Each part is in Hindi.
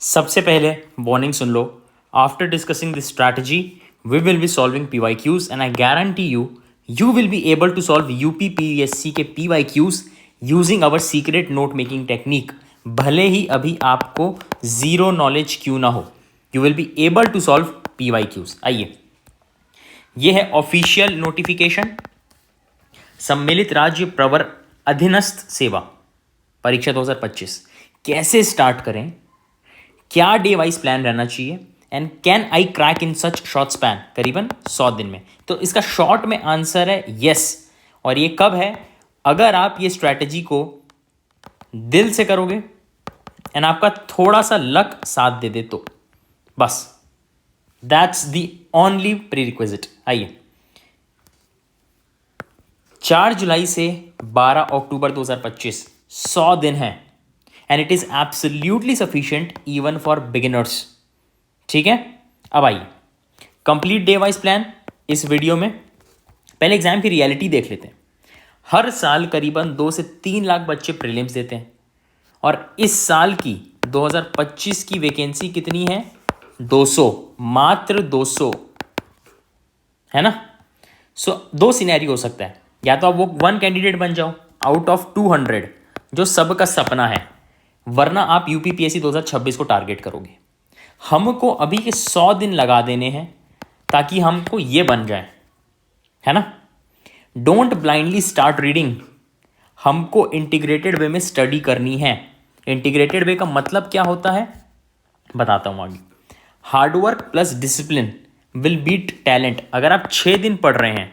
सबसे पहले वार्निंग सुन लो. After discussing this strategy we will be solving PYQs and I guarantee you you will be able to solve UPPSC के PYQs using our secret note making technique. भले ही अभी आपको जीरो नॉलेज क्यों ना हो, you will be able to solve PYQs. आइए, यह है ऑफिशियल नोटिफिकेशन. सम्मिलित राज्य प्रवर अधीनस्थ सेवा परीक्षा 2025 कैसे स्टार्ट करें, क्या डे वाइज प्लान रहना चाहिए, and can I crack in such short span, करीबन 100 दिन में. तो इसका शॉर्ट में आंसर है यस. और ये कब है? अगर आप ये स्ट्रैटेजी को दिल से करोगे एंड आपका थोड़ा सा लक साथ दे दे तो बस. That's the only pre requisite. आइए, 4 जुलाई से 12 अक्टूबर 2025 100 दिन है and it is absolutely sufficient even for beginners. ठीक है, अब आइए कंप्लीट डे वाइज प्लान. इस वीडियो में पहले एग्जाम की रियलिटी देख लेते हैं. हर साल करीबन 2 से 3 लाख बच्चे प्रीलिम्स देते हैं और इस साल की 2025 की वैकेंसी कितनी है? 200, मात्र 200 है ना. सो दो सिनेरियो हो सकता है. या तो आप वो 1 कैंडिडेट बन जाओ आउट ऑफ 200 जो सबका सपना है, वरना आप UPPSC 2026 को टारगेट करोगे. हमको अभी के 100 दिन लगा देने हैं ताकि हमको ये बन जाए, है ना. Don't blindly start reading. हमको इंटीग्रेटेड वे में स्टडी करनी है. इंटीग्रेटेड वे का मतलब क्या होता है बताता हूं आगे. Hard work plus discipline will beat talent. अगर आप 6 दिन पढ़ रहे हैं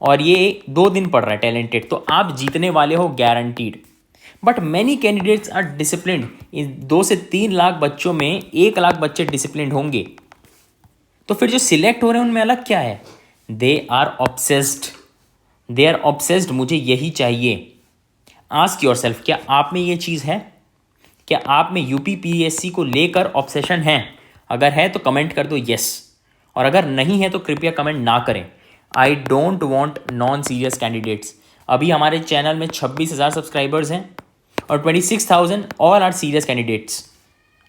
और ये 2 दिन पढ़ रहा है टैलेंटेड, तो आप जीतने वाले हो guaranteed. But many candidates are disciplined. इन 2 से 3 लाख बच्चों में 1 लाख बच्चे डिसिप्लिन्ड होंगे. तो फिर जो सिलेक्ट हो रहे हैं उनमें अलग क्या है? They are obsessed. They are obsessed, मुझे यही चाहिए. आस्क योर सेल्फ, क्या आप में ये चीज़ है? क्या आप में UPPSC को लेकर ऑब्सेशन है? अगर है तो कमेंट कर दो यस, और अगर नहीं है तो कृपया कमेंट ना करें. I don't want non serious candidates. अभी हमारे चैनल में 26,000 सब्सक्राइबर्स हैं और 26,000 all are serious candidates.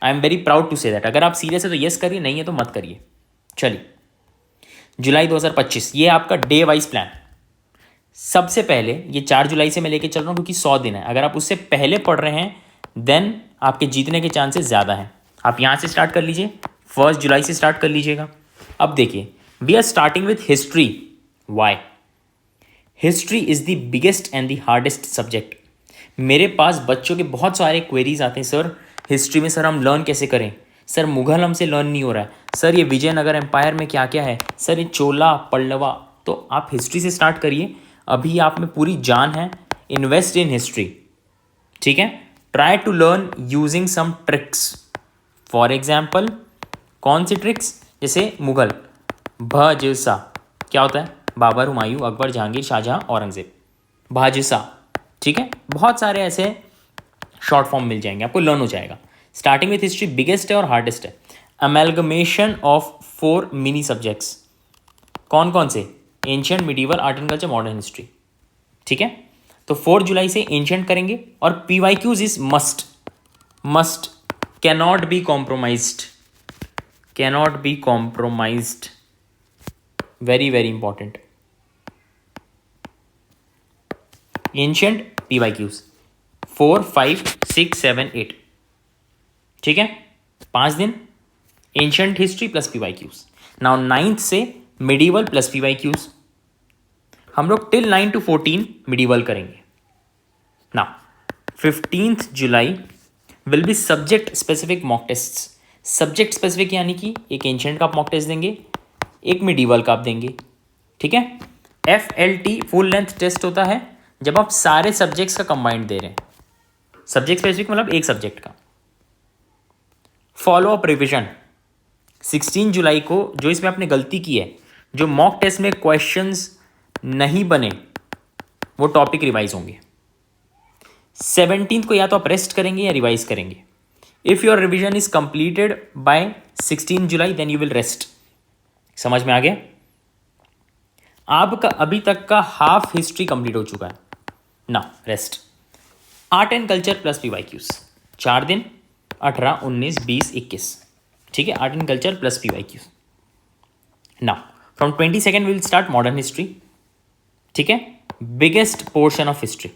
I am very proud to say that. अगर आप सीरियस है तो यस करिए, नहीं है तो मत करिए. चलिए, जुलाई 2025 ये आपका डे वाइज प्लान. सबसे पहले ये 4 जुलाई से मैं लेके चल रहा हूँ क्योंकि 100 दिन है. अगर आप उससे पहले पढ़ रहे हैं देन आपके जीतने के चांसेस ज़्यादा हैं. आप यहाँ से स्टार्ट कर लीजिए, 1 जुलाई से स्टार्ट कर लीजिएगा. अब देखिए, we are starting with history. Why? History is the biggest and the hardest subject. मेरे पास बच्चों के बहुत सारे क्वेरीज आते हैं, सर हिस्ट्री में सर हम लर्न कैसे करें, सर मुगल हमसे लर्न नहीं हो रहा है, सर ये विजयनगर एम्पायर में क्या क्या है, सर ये चोला पल्लवा. तो आप हिस्ट्री से स्टार्ट करिए, अभी आप में पूरी जान है. Invest in history. ठीक है, try to learn using some tricks. For example, कौन सी ट्रिक्स? जैसे मुगल भजसा क्या होता है? बाबर, हुमायूं, अकबर, जहांगीर, शाहजहां, औरंगजेब. भाजसा. ठीक है, बहुत सारे ऐसे शॉर्ट फॉर्म मिल जाएंगे, आपको लर्न हो जाएगा. स्टार्टिंग विथ हिस्ट्री बिगेस्ट है और हार्डेस्ट है. Amalgamation of 4 mini subjects. कौन कौन से? Ancient, medieval, art and culture, modern history. ठीक है, तो 4 जुलाई से एंशियंट करेंगे और PYQs is must. Must, cannot be compromised. Cannot be compromised. Very very important. Ancient PYQs 4, 5, 6, 7, 8. ठीक है, 5 दिन ancient history plus PYQs. Now 9th से मिडीवल प्लस PYQs. हम लोग टिल 9 to 14 मिडीवल करेंगे. Now 15th July will be subject specific mock tests. Subject specific यानी कि एक एंशियंट का आप मॉक टेस्ट देंगे, एक मिडीवल का आप देंगे. ठीक है, FLT फुल लेंथ टेस्ट होता है जब आप सारे सब्जेक्ट्स का कंबाइंड दे रहे हैं. सब्जेक्ट स्पेसिफिक मतलब एक सब्जेक्ट का. फॉलो अप रिविजन 16 जुलाई को. जो इसमें आपने गलती की है, जो मॉक टेस्ट में क्वेश्चंस नहीं बने, वो टॉपिक रिवाइज होंगे. 17th को या तो आप रेस्ट करेंगे या रिवाइज करेंगे. If your revision is completed by 16 July then you will rest. समझ में आ गया? आपका अभी तक का हाफ हिस्ट्री कंप्लीट हो चुका है. ना rest. Art and culture plus PYQs 4 दिन. 18, 19, 20, 21, ठीक है, art and culture plus PYQ। Now from 22 will start modern history, ठीक है, biggest portion of history,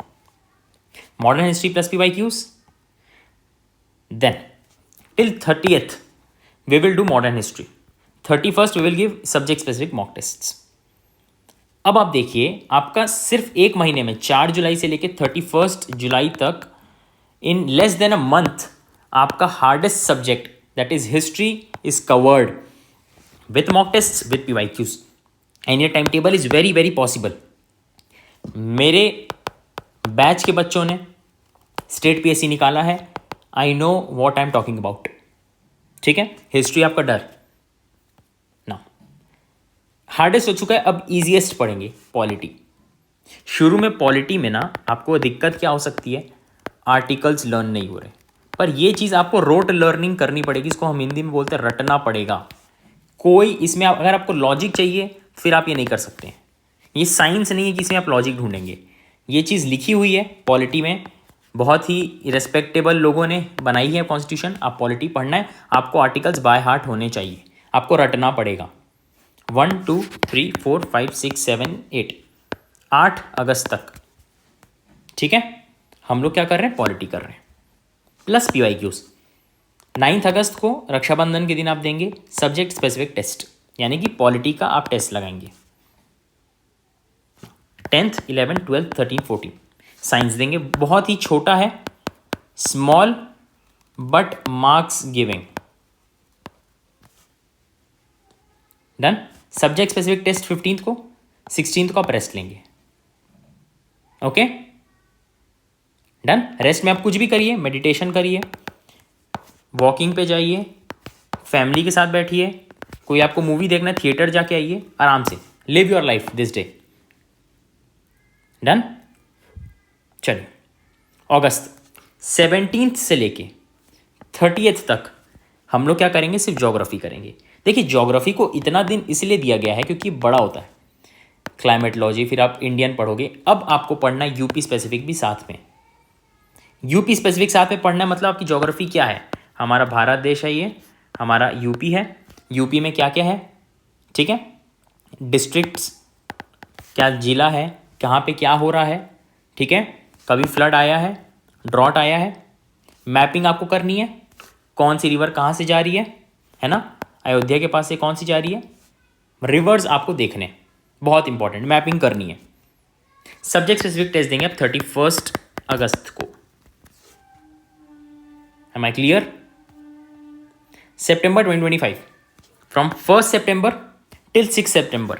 modern history plus PYQs। Then till 30th we will do modern history, 31st we will give subject specific mock tests। अब आप देखिए आपका सिर्फ एक महीने में 4 जुलाई से लेकर 31 जुलाई तक in less than a month आपका hardest subject that is history is covered with mock test with PYQs and ये time table is very very possible. मेरे बैच के बच्चों ने स्टेट PSC निकाला है, I know what I am talking about, ठीक है। हिस्ट्री आपका डर ना हार्डेस्ट हो चुका है, अब इजीएस्ट पढ़ेंगे पॉलिटी। शुरू में पॉलिटी में ना आपको दिक्कत क्या हो सकती है, आर्टिकल्स लर्न नहीं हो रहे, पर ये चीज़ आपको रोट लर्निंग करनी पड़ेगी, इसको हम हिंदी में बोलते हैं रटना पड़ेगा। कोई इसमें अगर आपको लॉजिक चाहिए फिर आप ये नहीं कर सकते हैं, ये साइंस नहीं है कि इसमें आप लॉजिक ढूंढेंगे। ये चीज़ लिखी हुई है पॉलिटी में, बहुत ही रिस्पेक्टेबल लोगों ने बनाई है कॉन्स्टिट्यूशन। आप पॉलिटी पढ़ना है, आपको आर्टिकल्स बाय हार्ट होने चाहिए, आपको रटना पड़ेगा। 1 2 3 4 5 6 7 8 8 अगस्त तक, ठीक है। हम लोग क्या कर रहे हैं, पॉलिटी कर रहे हैं प्लस PYQs। 9 अगस्त को रक्षाबंधन के दिन आप देंगे सब्जेक्ट स्पेसिफिक टेस्ट, यानी कि पॉलिटी का आप टेस्ट लगाएंगे। 10th 11 12 13 14 साइंस देंगे, बहुत ही छोटा है, small but marks giving. Done. Subject specific test 15th को, 16th को आप रेस्ट लेंगे, ओके डन। रेस्ट में आप कुछ भी करिए, मेडिटेशन करिए, वॉकिंग पे जाइए, फैमिली के साथ बैठिए, कोई आपको मूवी देखना है थिएटर जाके आइए, आराम से live your life this day. Done. चलिए अगस्त 17 से लेके 30 तक हम लोग क्या करेंगे, सिर्फ ज्योग्राफी करेंगे। देखिए ज्योग्राफी को इतना दिन इसलिए दिया गया है क्योंकि बड़ा होता है, क्लाइमेटोलॉजी, फिर आप इंडियन पढ़ोगे। अब आपको पढ़ना है यूपी स्पेसिफिक भी साथ में, यूपी स्पेसिफिक साथ में पढ़ना है, मतलब आपकी ज्योग्राफी क्या है, हमारा भारत देश है, ये हमारा यूपी है, यूपी में क्या क्या है, ठीक है, डिस्ट्रिक्ट्स, क्या जिला है, कहाँ पे क्या हो रहा है, ठीक है, कभी फ्लड आया है, ड्रॉट आया है, मैपिंग आपको करनी है, कौन सी रिवर कहाँ से जा रही है ना, अयोध्या के पास से कौन सी जा रही है, रिवर्स आपको देखने, बहुत इंपॉर्टेंट, मैपिंग करनी है। सब्जेक्ट स्पेसिफिक टेस्ट देंगे आप 31 अगस्त को। Am I clear? सितंबर 2025 फ्रॉम 1 सितंबर टिल 6 सितंबर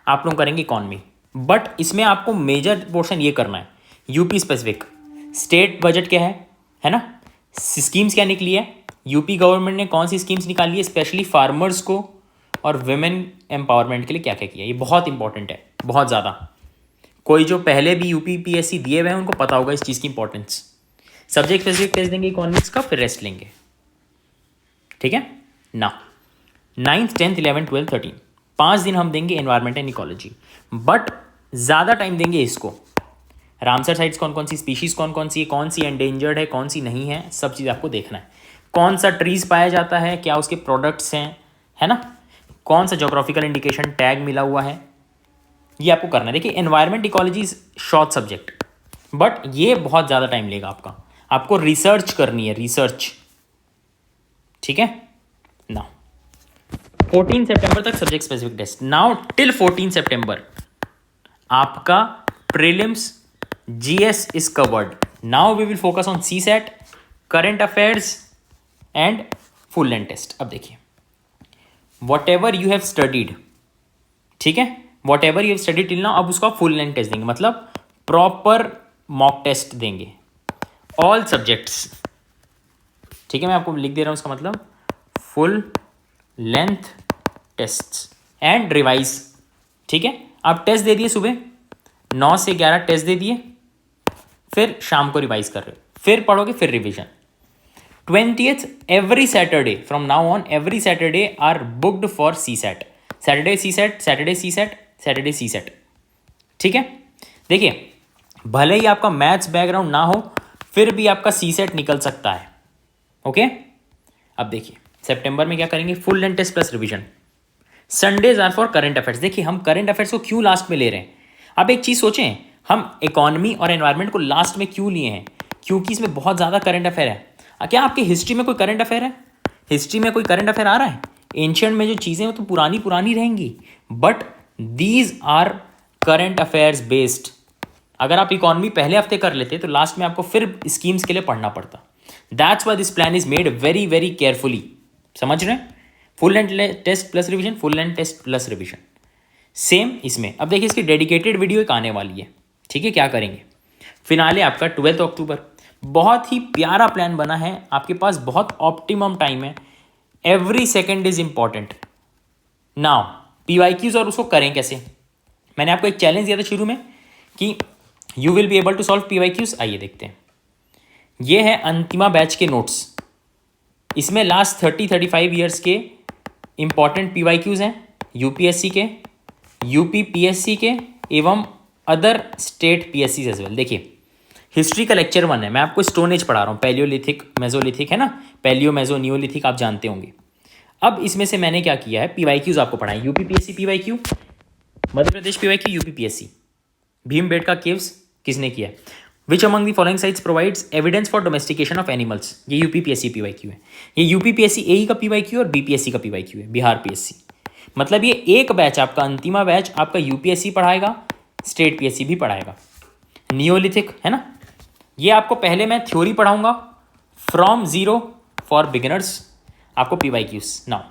आप लोग करेंगे इकॉनमी, बट इसमें आपको मेजर पोर्शन ये करना है यूपी स्पेसिफिक। स्टेट बजट क्या है ना, स्कीम्स क्या निकली है, यूपी गवर्नमेंट ने कौन सी स्कीम्स निकाली है, स्पेशली फार्मर्स को और वुमेन एम्पावरमेंट के लिए क्या क्या किया, ये बहुत इंपॉर्टेंट है, बहुत ज़्यादा। कोई जो पहले भी यूपी PSC दिए हुए हैं उनको पता होगा इस चीज़ की इंपॉर्टेंस। सब्जेक्ट स्पेसिफिक टेस्ट देंगे इकोनॉमिक्स का, फिर रेस्ट लेंगे, ठीक है ना। 9th 10th 11 12 13 5 दिन हम देंगे एनवायरमेंट एंड इकोलॉजी, बट ज़्यादा टाइम देंगे इसको। रामसर साइट्स कौन कौन सी, स्पीशीज कौन कौन सी है, कौन सी एंडेंजर्ड है, कौन सी नहीं है, सब चीज़ आपको देखना है। कौन सा ट्रीज पाया जाता है, क्या उसके प्रोडक्ट्स हैं, है ना, कौन सा जोग्राफिकल इंडिकेशन टैग मिला हुआ है, ये आपको करना है। देखिए environment ecology is short subject, but ये बहुत ज़्यादा टाइम लेगा आपका, आपको रिसर्च करनी है, रिसर्च, ठीक है ना। 14 सितंबर तक subject specific test. Now till 14 सितंबर आपका prelims GS is covered. Now we will focus on CSAT, current affairs and full length test. अब देखिए whatever you have studied, ठीक है, whatever you have studied till now, अब उसका full length test देंगे, मतलब proper mock test देंगे all subjects, ठीक है। मैं आपको लिख दे रहा हूँ उसका मतलब full length tests and revise, ठीक है। आप टेस्ट दे दिए, सुबह 9 से 11 टेस्ट दे दिए, फिर शाम को रिवाइज कर रहे हो, फिर पढ़ोगे, फिर revision. 20th every Saturday from now on, every Saturday are booked for CSAT, Saturday CSAT, Saturday CSAT, Saturday CSAT, ठीक है। देखिए भले ही आपका मैथ्स बैकग्राउंड ना हो, फिर भी आपका CSAT निकल सकता है, ओके। अब देखिए सितंबर में क्या करेंगे, full length test plus revision. Sundays are for current affairs. देखिए हम करंट अफेयर्स को क्यों लास्ट में ले रहे हैं, अब एक चीज़ सोचें, हम इकोनॉमी और एनवायरनमेंट को लास्ट में क्यों लिए हैं, क्योंकि इसमें बहुत ज़्यादा करंट अफेयर है। क्या आपकी हिस्ट्री में कोई करंट अफेयर है, हिस्ट्री में कोई करंट अफेयर आ रहा है? एंशियंट में जो चीज़ें वो तो पुरानी पुरानी रहेंगी, but these are current affairs based. अगर आप इकोनॉमी पहले हफ्ते कर लेते तो लास्ट में आपको फिर स्कीम्स के लिए पढ़ना पड़ता। That's why this plan is made very very carefully. समझ रहे हैं? Full length test plus revision, full length test plus revision. Same इसमें अब देखिए इसकी डेडिकेटेड वीडियो एक आने वाली है। ठीक है, क्या करेंगे, फिनाले आपका 12 अक्टूबर। बहुत ही प्यारा प्लान बना है, आपके पास बहुत ऑप्टिमम टाइम है, every second is important. Now PYQs, और उसको करें कैसे, मैंने आपको एक चैलेंज दिया था शुरू में कि you will be able to solve PYQs. आइए देखते हैं, ये है अंतिमा बैच के नोट्स। इसमें लास्ट 30-35 ईयर्स के इंपॉर्टेंट पीवाईक्यूज हैं, यूपीएससी के, यूपी पीएससी के एवं other state PSC as well. देखिए हिस्ट्री का लेक्चर 1 है, मैं आपको स्टोन एज पढ़ा रहा हूँ, पैलियोलिथिक मेजोलिथिक है ना, पैलियो मेजो नियोलिथिक आप जानते होंगे। अब इसमें से मैंने क्या किया है, पीवाईक्यूज आपको पढ़ाएं, UP PSC PYQ, Madhya Pradesh PYQ, UP PSC, Bhimbetka caves किसने किया है, which among the following sites provides evidence for domestication of animals, ये यूपीपीएससी पीवाईक्यू है। ये यूपीपीएससी एई का पीवाईक्यू और बीपीएससी का पीवाईक्यू है, बिहार पीएससी। मतलब ये एक बैच आपका, अंतिमा बैच आपका यूपीएससी पढ़ाएगा, स्टेट पीएससी भी पढ़ाएगा। नियोलिथिक है ना, ये आपको पहले मैं थ्योरी पढ़ाऊंगा फ्रॉम जीरो फॉर बिगिनर्स, आपको PYQs. Now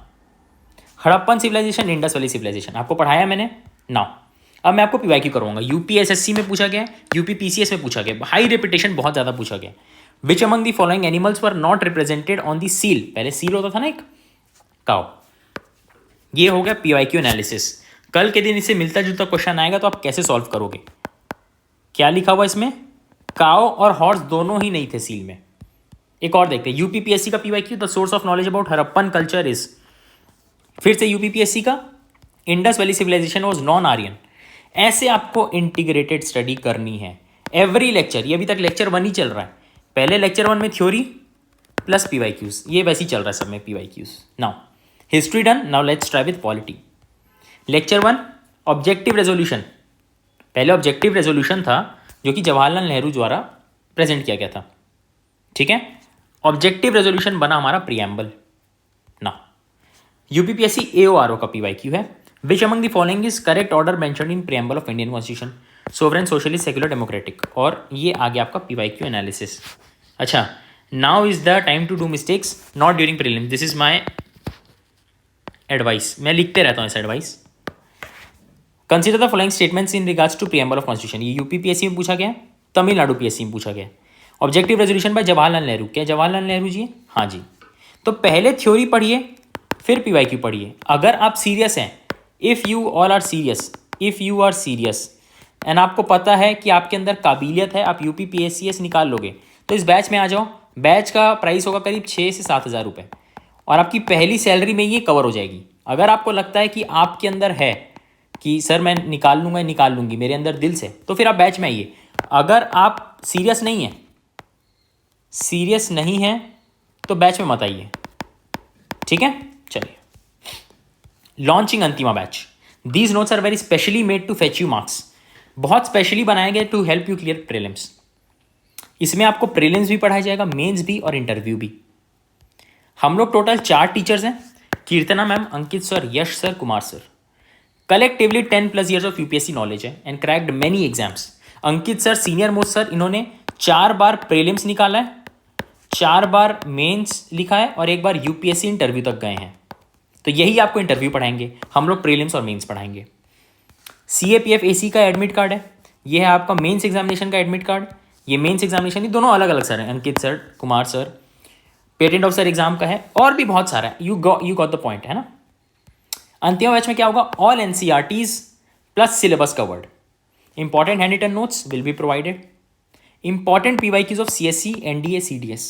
Harappan civilisation, Indus valley civilisation आपको पढ़ाया मैंने। नाउ अब मैं आपको पीवाईक्यू करवाऊंगा, यूपीएसएससी में पूछा गया, यूपीपीसीएस में पूछा गया, हाई रेपुटेशन बहुत ज़्यादा पूछा गया। विच among the following animals were not represented on the seal, पहले सील होता था ना एक, काउ। ये हो गया पीवाईक्यू एनालिसिस। कल के दिन इससे मिलता जुलता क्वेश्चन आएगा तो आप कैसे सॉल्व करोगे, क्या लिखा हुआ इसमें, काओ और हॉर्स दोनों ही नहीं थे सील में। एक और देखते हैं, यूपीपीएससी का PYQ, the source of knowledge about Harappan culture is, फिर से यूपीपीएससी का, Indus valley civilisation was non Aryan. ऐसे आपको इंटीग्रेटेड स्टडी करनी है एवरी लेक्चर। ये अभी तक लेक्चर 1 ही चल रहा है, पहले लेक्चर 1 में थ्योरी प्लस पीवाईक्यूज, ये वैसे ही चल रहा है सब में PYQs. Now history done, now let's try with polity. Lecture 1 objective resolution, पहले ऑब्जेक्टिव रेजोल्यूशन था जो कि जवाहरलाल नेहरू द्वारा प्रेजेंट किया गया था। ठीक है, ऑब्जेक्टिव रेजोल्यूशन बना हमारा प्रीएम्बल। ना यूपीपीएससी एओआरओ का पीवाईक्यू है, which among the following is correct order mentioned in preamble of Indian constitution, sovereign socialist secular democratic, और ये आ गया आपका पीवाईक्यू एनालिसिस। अच्छा, now is the time to do mistakes not during prelims, this is my advice, मैं लिखते रहता हूँ इस advice. Consider the following statements in regards to preamble of constitution, ये यूपीपीएससी में पूछा गया, तमिलनाडु पीएससी में पूछा गया। Objective resolution bye Jawaharlal Nehru, क्या जवाहरलाल नेहरू जी? हाँ जी। तो पहले थ्योरी पढ़िए फिर पीवाईक्यू पढ़िए। अगर आप सीरियस हैं, if you all are serious, if you are serious and आपको पता है कि आपके अंदर काबिलियत है, आप यूपीपीएससीएस निकाल लोगे, तो इस बैच में आ जाओ। बैच का प्राइस होगा करीब 6 से 7 हज़ार रुपये और आपकी पहली सैलरी में ये कवर हो जाएगी। अगर आपको लगता है कि आपके अंदर है कि सर मैं निकाल लूँगा, निकाल लूँगी मेरे अंदर दिल से, तो फिर आप बैच में आइए। अगर आप सीरियस नहीं हैं, सीरियस नहीं हैं तो बैच में मत आइए। ठीक है, चलिए। Launching Antima batch, these notes are very specially made to fetch you marks, बहुत स्पेशली बनाए गए to help you clear prelims. इसमें आपको प्रीलिम्स भी पढ़ाया जाएगा, मेंस भी और इंटरव्यू भी। हम लोग टोटल 4 टीचर्स हैं, Kirtana ma'am, Ankit sir, Yash sir, Kumar sir. Collectively 10+ years of UPSC knowledge है and cracked many exams. Ankit sir senior most sir, इन्होंने 4 बार प्रीलिम्स निकाला है, 4 बार मेंस लिखा है और 1 बार यूपीएससी इंटरव्यू तक गए हैं। तो यही आपको इंटरव्यू पढ़ाएंगे, हम लोग प्रीलिम्स और मेंस पढ़ाएंगे। सीएपीएफ एसी का एडमिट कार्ड है, ये है आपका मेंस एग्जामिनेशन का एडमिट कार्ड। ये मेंस एग्जामिनेशन, ये दोनों अलग अलग सर हैं, Ankit sir, Kumar sir. Patent officer exam का है और भी बहुत सारा है, यू गॉट द पॉइंट, है ना। अंतिम बैच में क्या होगा, all NCERTs plus syllabus covered. Important hand written notes will be provided. Important PYQs of CSC, NDA, CDS,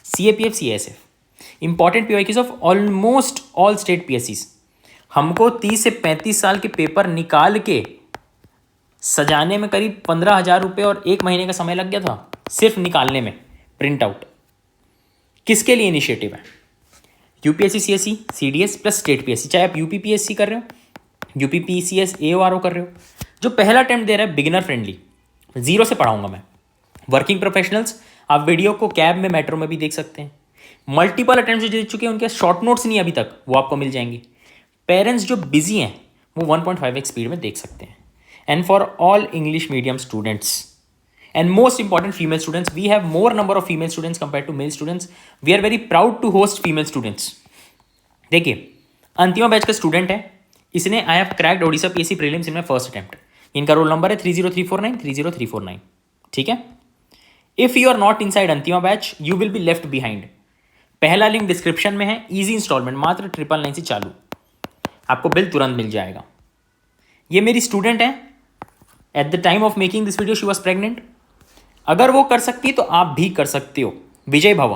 CAPF, CSF. Important PYQs of almost all state पीएससीज। हमको 30 से 35 साल के पेपर निकाल के सजाने में करीब 15,000 रुपये और 1 महीने का समय लग गया था, सिर्फ निकालने में, प्रिंट आउट। किसके लिए इनिशिएटिव है? UPSC CSC CDS plus state PSC, चाहे आप यूपी पीएससी कर रहे हो, यूपी पीसीएस एओआरओ कर रहे हो, जो पहला अटेम्प्ट दे रहा है बिगिनर फ्रेंडली, जीरो से पढ़ाऊंगा मैं। वर्किंग प्रोफेशनल्स, आप वीडियो को कैब में मेट्रो में भी देख सकते हैं। मल्टीपल अटेम्प्ट जो दे चुके हैं उनके शॉर्ट नोट्स नहीं अभी तक, वो आपको मिल जाएंगे। पेरेंट्स जो बिजी हैं वो 1.5x स्पीड में देख सकते हैं। And for all English medium students and most important female students, we have more number of female students compared to male students. We are very proud to host female students. देखिए, अंतिमा बैच का स्टूडेंट है, इसने I have cracked Odisha PSC prelims in my first attempt. इनका रोल नंबर है 30349 30349। ठीक है, if you are not inside Antima batch you will be left behind. पहला लिंक डिस्क्रिप्शन में है, इजी इंस्टॉलमेंट मात्र 999 से चालू, आपको बिल तुरंत मिल जाएगा। ये मेरी स्टूडेंट है, at the time of making this video she was pregnant. अगर वो कर सकती है तो आप भी कर सकते हो। विजय भव।